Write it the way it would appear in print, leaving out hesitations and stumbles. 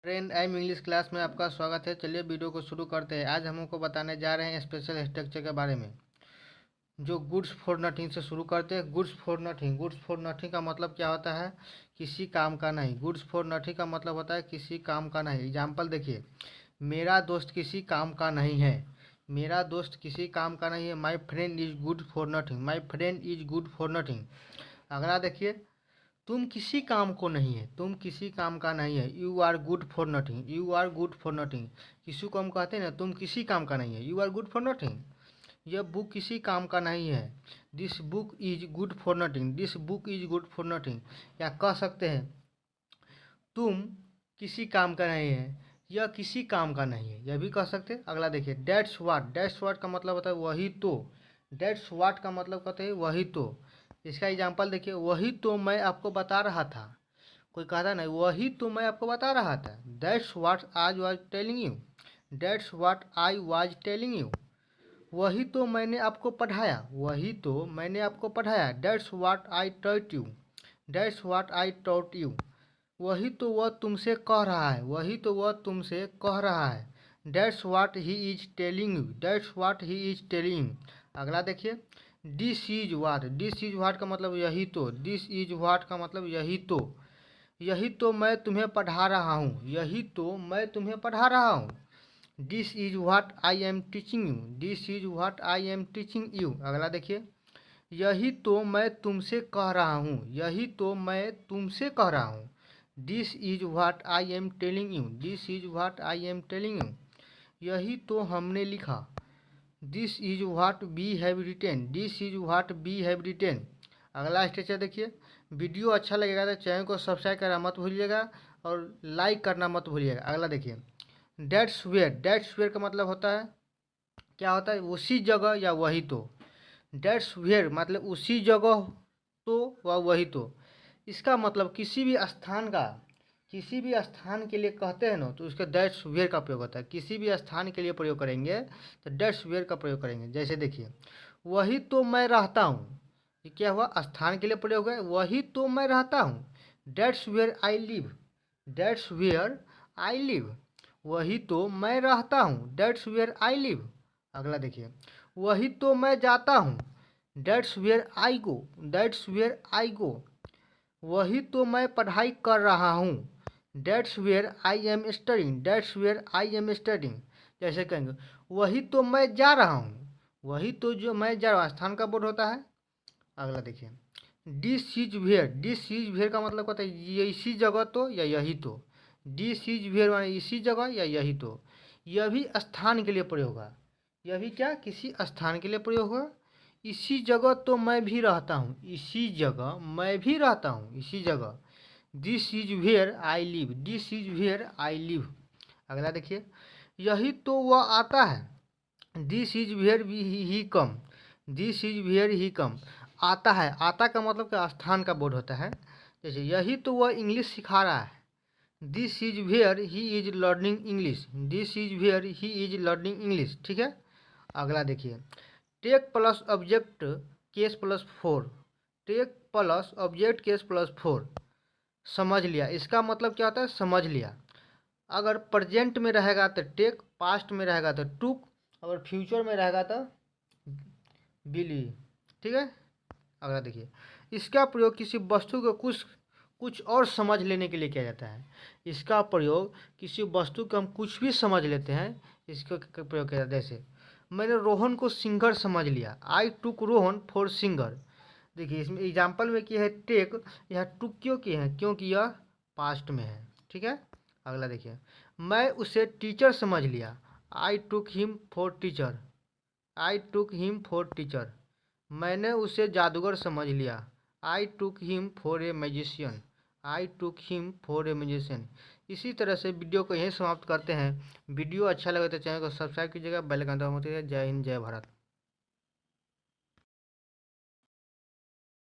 Friend I am English class में आपका स्वागत है। चलिए वीडियो को शुरू करते हैं। आज हम आपको बताने जा रहे हैं स्पेशल स्ट्रक्चर के बारे में, जो गुड्स फॉर नथिंग से शुरू करते हैं। Goods for nothing, goods for nothing का मतलब क्या होता है? किसी काम का नहीं। गुड्स फॉर नथिंग का मतलब होता है किसी काम का नहीं। एग्जाम्पल देखिए, मेरा दोस्त किसी काम का नहीं है। मेरा दोस्त किसी काम का नहीं है। My friend is good for nothing. My friend is good for nothing. अगला देखिए, तुम किसी काम को नहीं है। तुम किसी काम का नहीं है। You are good for nothing. You are good for nothing. किसी को हम कहते हैं ना, तुम किसी काम का नहीं है। You are good for nothing. यह बुक किसी काम का नहीं है। This book is good for nothing. This book is good for nothing. या कह सकते हैं, तुम किसी काम का नहीं है। यह किसी काम का नहीं है। यह भी कह सकते हैं। अगला देखिए, डेट्स वाट। डेट्स वाट का मतलब होता है वही तो। डेट्स वाट का मतलब कहते हैं वही तो। इसका एग्जाम्पल देखिए, वही तो मैं आपको बता रहा था। कोई कहता नहीं, वही तो मैं आपको बता रहा था। That's what I was telling you. That's what I was telling you. वही तो मैंने आपको पढ़ाया। वही तो मैंने आपको पढ़ाया। That's what I taught you. That's what I taught you. वही तो वह तुमसे कह रहा है। वही तो वह तुमसे कह रहा है। That's what he is telling you. That's what he is telling you. अगला देखिए, this is what. This is what का मतलब यही तो। दिस इज व्हाट का मतलब यही तो। यही तो मैं तुम्हें पढ़ा रहा हूँ। यही तो मैं तुम्हें पढ़ा रहा हूँ। This is what I am teaching you. This is what I am teaching you. अगला देखिए, यही तो मैं तुमसे कह रहा हूँ। यही तो मैं तुमसे कह रहा हूँ। This is what I am telling you. This is what I am telling you. यही तो हमने लिखा। This is what we have written. This is what we have written. अगला स्ट्रक्चर देखिए, वीडियो अच्छा लगेगा तो चैनल को सब्सक्राइब करना मत भूलिएगा और लाइक करना मत भूलिएगा। अगला देखिए, डेट्स वेयर। डेट्स वेयर का मतलब होता है, क्या होता है? उसी जगह या वही तो। डेट्स वेयर मतलब उसी जगह तो व वही तो। इसका मतलब किसी भी स्थान का, किसी भी स्थान के लिए कहते हैं ना, तो उसका दैट्स वेयर का प्रयोग होता है। किसी भी स्थान के लिए प्रयोग करेंगे तो दैट्स वेयर का प्रयोग करेंगे। जैसे देखिए, वही तो मैं रहता हूँ। ये क्या हुआ? स्थान के लिए प्रयोग है। वही तो मैं रहता हूँ। That's where I live. That's where I live. वही तो मैं रहता हूँ। That's where I live. अगला देखिए, वही तो मैं जाता हूँ। That's where I go. That's where I go. वही तो मैं पढ़ाई कर रहा हूँ। That's where I am studying. That's where I am studying. जैसे कहेंगे, वही तो मैं जा रहा हूँ। वही तो जो मैं जा रहा हूँ, स्थान का बोध होता है। अगला देखिए, this is where. This is where का मतलब होता है ये इसी जगह तो या यही तो। दिस इज वेयर माने इसी जगह या यही तो। यह भी स्थान के लिए प्रयोग होगा। यह भी क्या? किसी स्थान के लिए प्रयोग होगा। इसी जगह तो मैं भी रहता हूँ। इसी जगह मैं भी रहता हूँ। इसी जगह। This is where I live. This is where I live. अगला देखिए, यही तो वह आता है। This is where he come. This is where he come. आता है, आता का मतलब क्या? स्थान का बोध होता है। जैसे, यही तो वह इंग्लिश सिखा रहा है। This is where he is learning English. This is where he is learning English. ठीक है। अगला देखिए, take plus object case plus four. Take plus object case plus four. समझ लिया, इसका मतलब क्या होता है? समझ लिया। अगर प्रेजेंट में रहेगा तो टेक, पास्ट में रहेगा तो टुक, और फ्यूचर में रहेगा तो बिली। ठीक है। अगला देखिए, इसका प्रयोग किसी वस्तु को कुछ कुछ और समझ लेने के लिए किया जाता है। इसका प्रयोग किसी वस्तु को हम कुछ भी समझ लेते हैं, इसका प्रयोग किया जाता है। जैसे, मैंने रोहन को सिंगर समझ लिया। I took Rohan for singer. देखिए, इसमें एग्जाम्पल में क्या है? टेक। यह टुक क्यों किए हैं? क्योंकि यह पास्ट में है। ठीक है। अगला देखिए, मैं उसे टीचर समझ लिया। I took him for teacher. I took him for teacher. मैंने उसे जादूगर समझ लिया। I took him for a magician. I took him for a magician. इसी तरह से वीडियो को यहीं समाप्त करते हैं। वीडियो अच्छा लगे तो चैनल को सब्सक्राइब कीजिएगा, बेल आइकन दबाइए। जय हिंद, जय भारत।